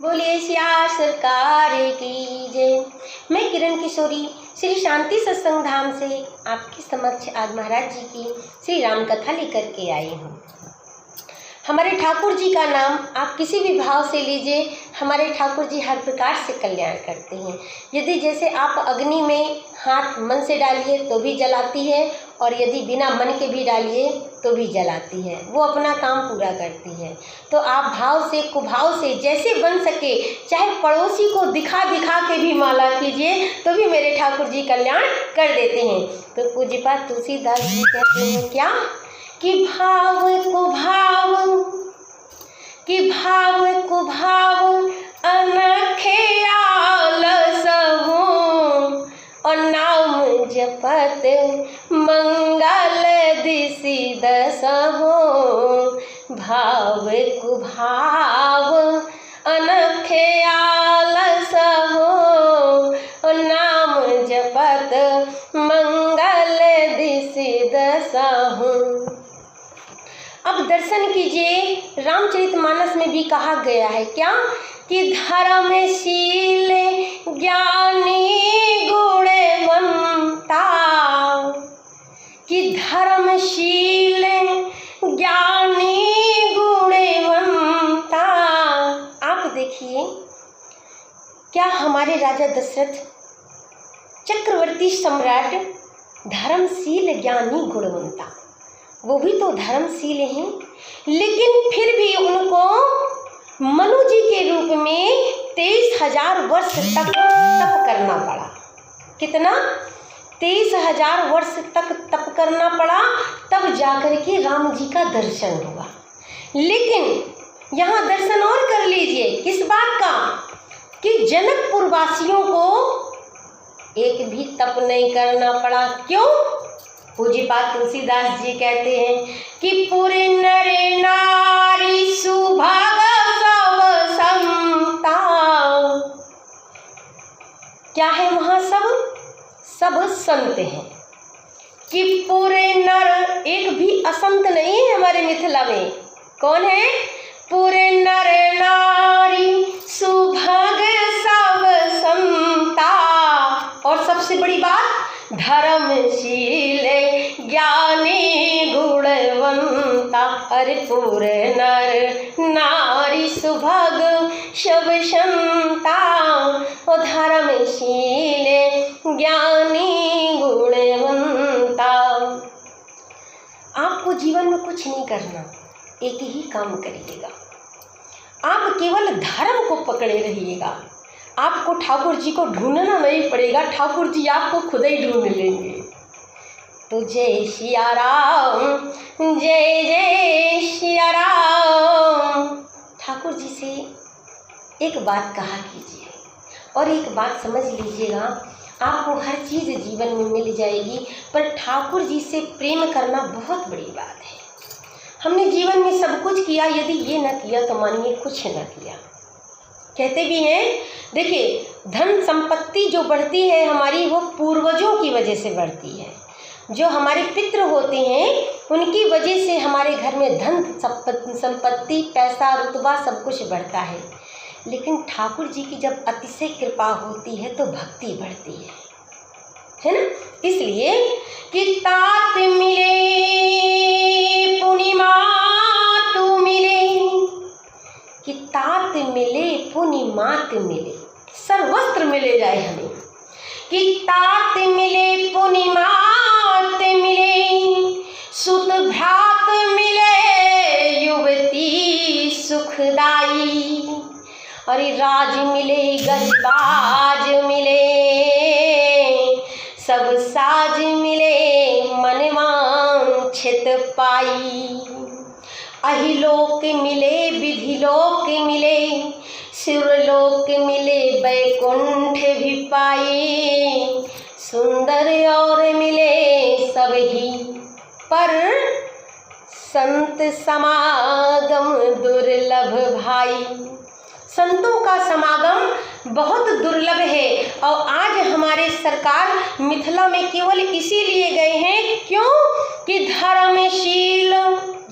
बोलिए सिया सरकार की जय। मैं किरण किशोरी श्री शांति सत्संग धाम से आपके समक्ष आज महाराज जी की श्री राम कथा लेकर के आई हूँ। हमारे ठाकुर जी का नाम आप किसी भी भाव से लीजिए, हमारे ठाकुर जी हर प्रकार से कल्याण करते हैं। यदि जैसे आप अग्नि में हाथ मन से डालिए तो भी जलाती है, और यदि बिना मन के भी डालिए तो भी जलाती है, वो अपना काम पूरा करती है। तो आप भाव से कुभाव से जैसे बन सके, चाहे पड़ोसी को दिखा दिखा के भी माला कीजिए तो भी मेरे ठाकुर जी कल्याण कर देते हैं। तो पूज्यपाद तुलसीदास जी कहते हैं क्या कि भाव कुभाव अनखे आलस हो, और नाम जपत मंगल दिसि दस हो। भाव कुभाव अनखे आलस हो, और नाम जपत मंगल दिसि दस हो। अब दर्शन कीजिए, रामचरितमानस में भी कहा गया है क्या कि धर्मशील ज्ञानी गुणवंता, कि धर्मशील ज्ञानी गुणवंता। आप देखिए, क्या हमारे राजा दशरथ चक्रवर्ती सम्राट धर्मशील ज्ञानी गुणवंता, वो भी तो धर्मशील हैं, लेकिन फिर भी उनको मनु जी के रूप में 23,000 वर्ष तक तप करना पड़ा। कितना? 23,000 वर्ष तक तप करना पड़ा, तब जाकर के राम जी का दर्शन हुआ। लेकिन यहाँ दर्शन और कर लीजिए, किस बात का कि जनकपुर वासियों को एक भी तप नहीं करना पड़ा। क्यों? पूज्यपाद तुलसीदास जी कहते हैं कि पूरे नर नारी सुभाग सब समता। क्या है वहाँ? सब संत हैं, कि पूरे नर, एक भी असंत नहीं है हमारे मिथिला में। कौन है? पूरे नर नारी सुभाग सब समता। और सबसे बड़ी बात, धर्मशील ज्ञानी गुणवंता। अरे पूरे नर नारी सुभग सब संता, और धर्मशील ज्ञानी गुणवंता। आपको जीवन में कुछ नहीं करना, एक ही काम करिएगा, आप केवल धर्म को पकड़े रहिएगा। आपको ठाकुर जी को ढूंढना नहीं पड़ेगा, ठाकुर जी आपको खुद ही ढूंढ लेंगे। तो जय सिया राम, जय जय सिया राम। ठाकुर जी से एक बात कहा कीजिए, और एक बात समझ लीजिएगा, आपको हर चीज़ जीवन में मिल जाएगी, पर ठाकुर जी से प्रेम करना बहुत बड़ी बात है। हमने जीवन में सब कुछ किया, यदि ये न किया तो मानिए कुछ न किया। कहते भी हैं, देखिए, धन संपत्ति जो बढ़ती है हमारी, वो पूर्वजों की वजह से बढ़ती है। जो हमारे पितृ होते हैं उनकी वजह से हमारे घर में धन संपत्ति पैसा रुतबा सब कुछ बढ़ता है। लेकिन ठाकुर जी की जब अतिशय कृपा होती है तो भक्ति बढ़ती है ना। इसलिए कि तात मिले पूर्णिमा तू मिले, कि तात मिले पुनिमात मिले, सर्वस्त्र मिले जाए हमें। कि तात मिले पुनिमात मिले, सुत भ्रात मिले युवती सुखदाई। अरे राज मिले गजबाज मिले, सब साज मिले मनवांछित पाई। अहिलोक मिले विधिलोक मिले, शिवलोक मिले वैकुंठ भी पाई। सुंदर और मिले सब ही, पर संत समागम दुर्लभ भाई। संतों का समागम बहुत दुर्लभ है, और आज हमारे सरकार मिथिला में केवल इसीलिए गए हैं, क्यों कि धर्मशील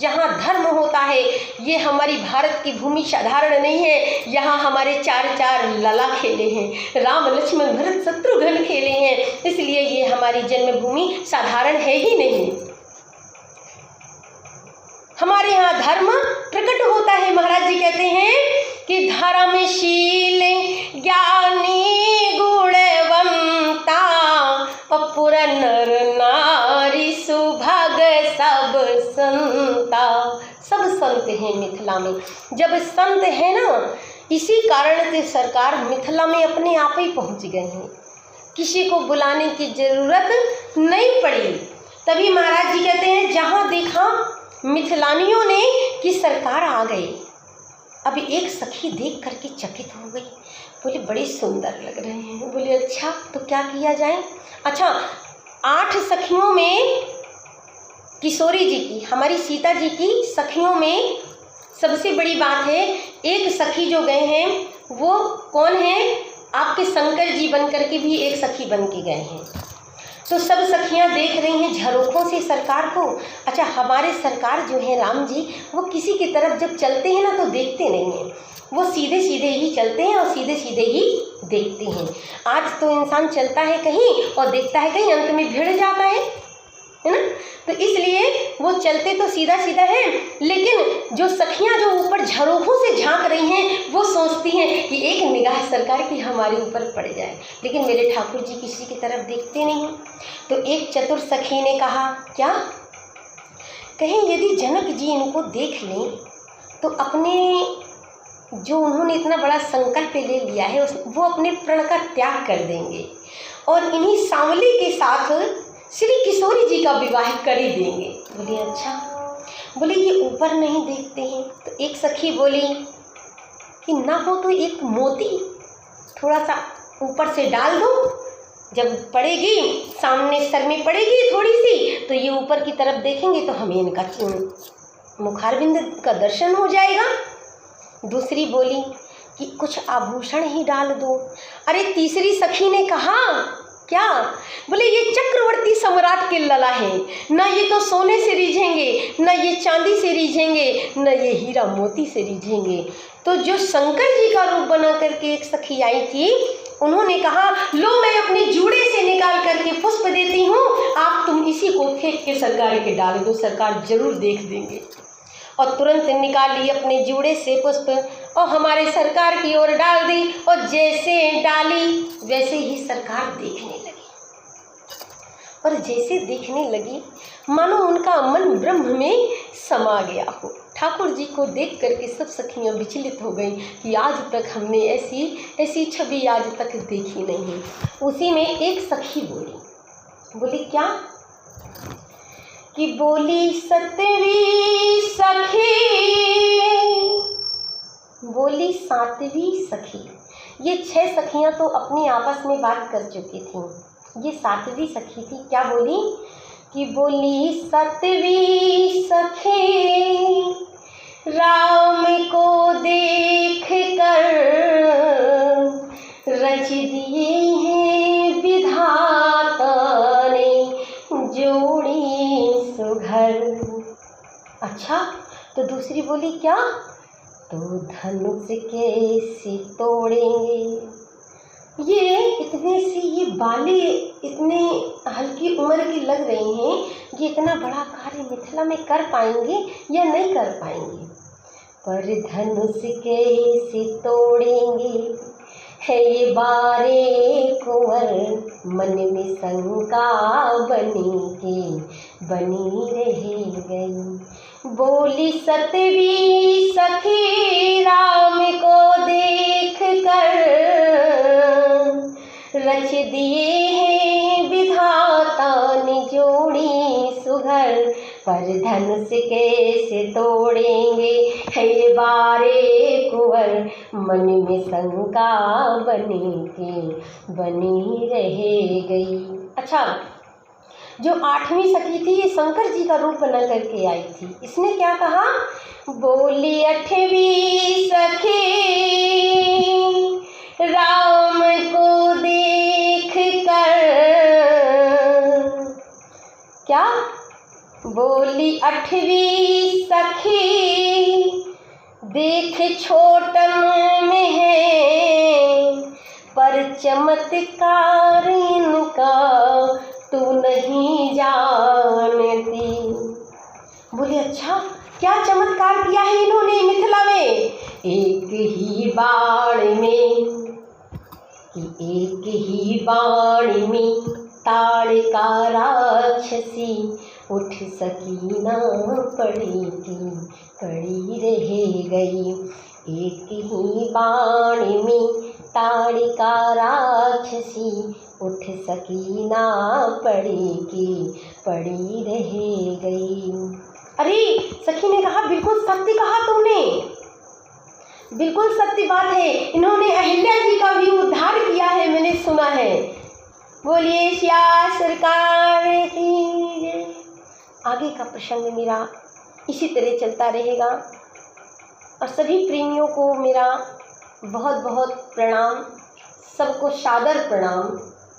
जहाँ धर्म होता है। ये हमारी भारत की भूमि साधारण नहीं है, यहाँ हमारे चार चार लला खेले हैं, राम लक्ष्मण भरत शत्रुघ्न खेले हैं, इसलिए ये हमारी जन्मभूमि साधारण है ही नहीं। हमारे यहाँ धर्म प्रकट होता है। महाराज जी कहते हैं कि धर्मशील ज्ञानी गुणवंता, पुर नर नारी सुभग सब संता। सब संत हैं मिथिला में। जब संत है ना, इसी कारण से सरकार मिथिला में अपने आप ही पहुंच गए हैं, किसी को बुलाने की जरूरत नहीं पड़ी। तभी महाराज जी कहते हैं जहाँ देखा मिथिलानियों ने कि सरकार आ गई। अभी एक सखी देख करके चकित हो गई, बोले बड़े सुंदर लग रहे हैं। बोले अच्छा तो क्या किया जाए। अच्छा 8 सखियों में किशोरी जी की, हमारी सीता जी की सखियों में सबसे बड़ी बात है, एक सखी जो गए हैं वो कौन है, आपके शंकर जी बन करके भी एक सखी बन के गए हैं। तो सब सखियां देख रही हैं झरोखों से सरकार को। अच्छा हमारे सरकार जो है राम जी, वो किसी की तरफ जब चलते हैं ना तो देखते नहीं हैं, वो सीधे सीधे ही चलते हैं और सीधे सीधे ही देखते हैं। आज तो इंसान चलता है कहीं और देखता है कहीं, अंत में भिड़ जाता है ना। तो इसलिए वो चलते तो सीधा सीधा है, लेकिन जो सखियां जो ऊपर झरोखों से झांक रही हैं वो सोचती हैं कि एक निगाह सरकार की हमारे ऊपर पड़ जाए, लेकिन मेरे ठाकुर जी किसी की तरफ देखते नहीं। तो एक चतुर सखी ने कहा, क्या कहें यदि जनक जी इनको देख लें तो अपने जो उन्होंने इतना बड़ा संकल्प ले लिया है वो अपने प्रण का त्याग कर देंगे और इन्हीं सांवली के साथ श्री किशोरी जी का विवाह कर ही देंगे। बोले अच्छा। बोले ये ऊपर नहीं देखते हैं। तो एक सखी बोली कि ना हो तो एक मोती थोड़ा सा ऊपर से डाल दो, जब पड़ेगी सामने सर में पड़ेगी थोड़ी सी तो ये ऊपर की तरफ देखेंगे तो हमें इनका मुखारबिंद का दर्शन हो जाएगा। दूसरी बोली कि कुछ आभूषण ही डाल दो। अरे तीसरी सखी ने कहा क्या, बोले ये चक्रवर्ती सम्राट के लला हैं, न ये तो सोने से रीझेंगे, न ये चांदी से रीझेंगे, न ये हीरा मोती से रीझेंगे। तो जो शंकर जी का रूप बना करके एक सखी आई थी, उन्होंने कहा लो मैं अपने जूड़े से निकाल करके पुष्प देती हूँ, आप तुम इसी को फेंक के सरकार के डाल दो, सरकार जरूर देख देंगे। और तुरंत निकाल ली अपने जूड़े से पुष्प और हमारे सरकार की ओर डाल दी, और जैसे डाली वैसे ही सरकार देखने लगी। और जैसे देखने लगी मानो उनका मन ब्रह्म में समा गया हो। ठाकुर जी को देख करके सब सखियां विचलित हो गईं कि आज तक हमने ऐसी छवि आज तक देखी नहीं। उसी में एक सखी बोली क्या, कि बोली सतवीं सखी, बोली सातवीं सखी। ये 6 सखियां तो अपनी आपस में बात कर चुकी थीं, ये 7वीं सखी थी। क्या बोली कि बोली सतवीं सखी, राम को देख कर रच दिए हैं विधाता ने जोड़ी सुघर। अच्छा तो दूसरी बोली क्या, तो धनुष कैसे तोड़ेंगे। ये इतने सी ये बाले इतने हल्की उम्र की लग रही हैं, ये इतना बड़ा कार्य मिथिला में कर पाएंगे या नहीं कर पाएंगे। पर धनुष कैसे तोड़ेंगे है ये बारे कुंवर, मन में शंका बनी रह गई। बोली सतवीं सखी, राम को देख कर रच दिए हैं विधाता ने जोड़ी सुघर, पर धनुष कैसे तोड़ेंगे है ये बारे कुंवर, मन में शंका बनी रह गई। अच्छा जो 8वीं सखी थी ये शंकर जी का रूप बना करके आई थी। इसने क्या कहा, बोली 8वीं सखी, राम को देख कर क्या, बोली आठवीं सखी देख छोटन में है, पर चमत्कार इनका तू नहीं जानती। बोले अच्छा क्या चमत्कार किया है इन्होंने मिथिला में? एक ही बाण में एक ही बाण में ताड़का राक्षसी, उठ सकी ना पड़ी थी पड़ी रह गई। एक ही बाण में ताड़का राक्षसी, उठ सकी ना पड़ी की पड़ी रह गई। अरे सखी ने कहा बिल्कुल सत्य कहा तुमने, बिल्कुल सत्य बात है। इन्होंने अहिल्या जी का भी उद्धार किया है, मैंने सुना है। बोलिए श्या सरकार की जय। आगे का प्रसंग मेरा इसी तरह चलता रहेगा और सभी प्रेमियों को मेरा बहुत बहुत प्रणाम, सबको सादर प्रणाम,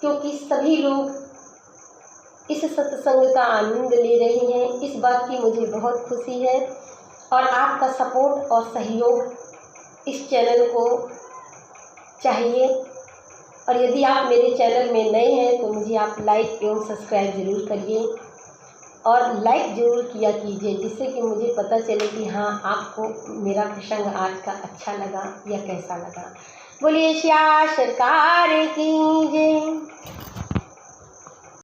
क्योंकि सभी लोग इस सत्संग का आनंद ले रहे हैं। इस बात की मुझे बहुत खुशी है और आपका सपोर्ट और सहयोग इस चैनल को चाहिए। और यदि आप मेरे चैनल में नए हैं तो मुझे आप लाइक एवं सब्सक्राइब ज़रूर करिए और लाइक ज़रूर किया कीजिए, जिससे कि मुझे पता चले कि हाँ आपको मेरा प्रसंग आज का अच्छा लगा या कैसा लगा। बोलिए श्या सरकार की जय।